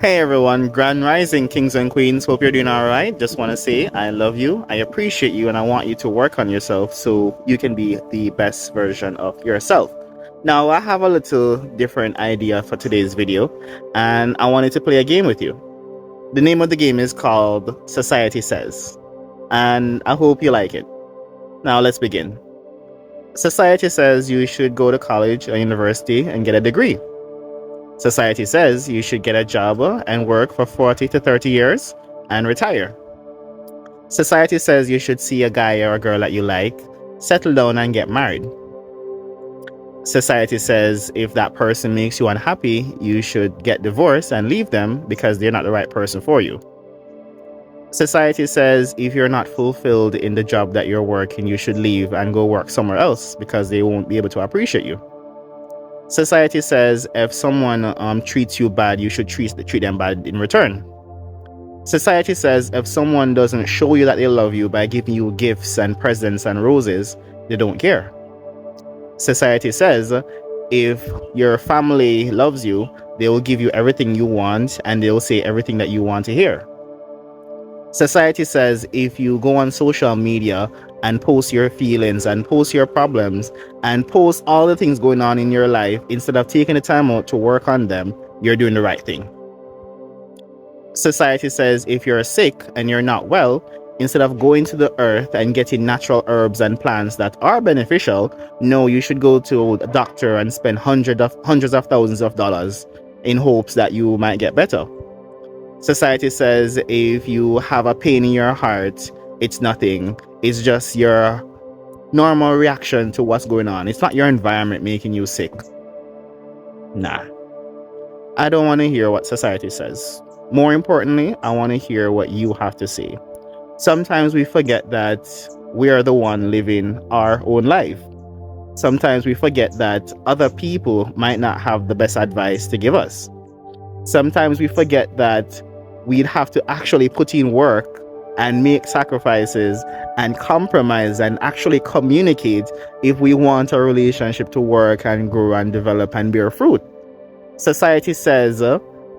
Hey everyone, Grand Rising Kings and Queens. Hope you're doing alright. Just want to say I love you, I appreciate you, and I want you to work on yourself so you can be the best version of yourself. Now, I have a little different idea for today's video, and I wanted to play a game with you. The name of the game is called Society Says, and I hope you like it. Now, let's begin. Society says you should go to college or university and get a degree. Society says you should get a job and work for 40 to 30 years and retire. Society says you should see a guy or a girl that you like, settle down and get married. Society says if that person makes you unhappy, you should get divorced and leave them because they're not the right person for you. Society says if you're not fulfilled in the job that you're working, you should leave and go work somewhere else because they won't be able to appreciate you. Society says if someone treats you bad, you should treat them bad in return. Society says if someone doesn't show you that they love you by giving you gifts and presents and roses, they don't care. Society says if your family loves you, they will give you everything you want and they will say everything that you want to hear. Society says if you go on social media and post your feelings and post your problems and post all the things going on in your life instead of taking the time out to work on them, you're doing the right thing. Society says if you're sick and you're not well, instead of going to the earth and getting natural herbs and plants that are beneficial, no, you should go to a doctor and spend hundreds of thousands of dollars in hopes that you might get better. Society says if you have a pain in your heart, it's nothing. It's just your normal reaction to what's going on. It's not your environment making you sick. Nah. I don't want to hear what society says. More importantly, I want to hear what you have to say. Sometimes we forget that we are the one living our own life. Sometimes we forget that other people might not have the best advice to give us. Sometimes we forget that we'd have to actually put in work and make sacrifices and compromise and actually communicate if we want our relationship to work and grow and develop and bear fruit. Society says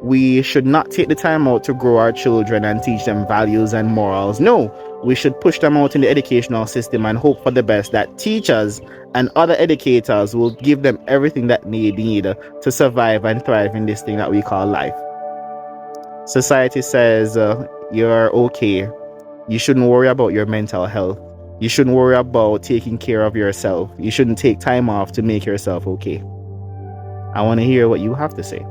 we should not take the time out to grow our children and teach them values and morals. No, we should push them out in the educational system and hope for the best, that teachers and other educators will give them everything that they need to survive and thrive in this thing that we call life. Society says you're okay. You shouldn't worry about your mental health. You shouldn't worry about taking care of yourself. You shouldn't take time off to make yourself okay. I want to hear what you have to say.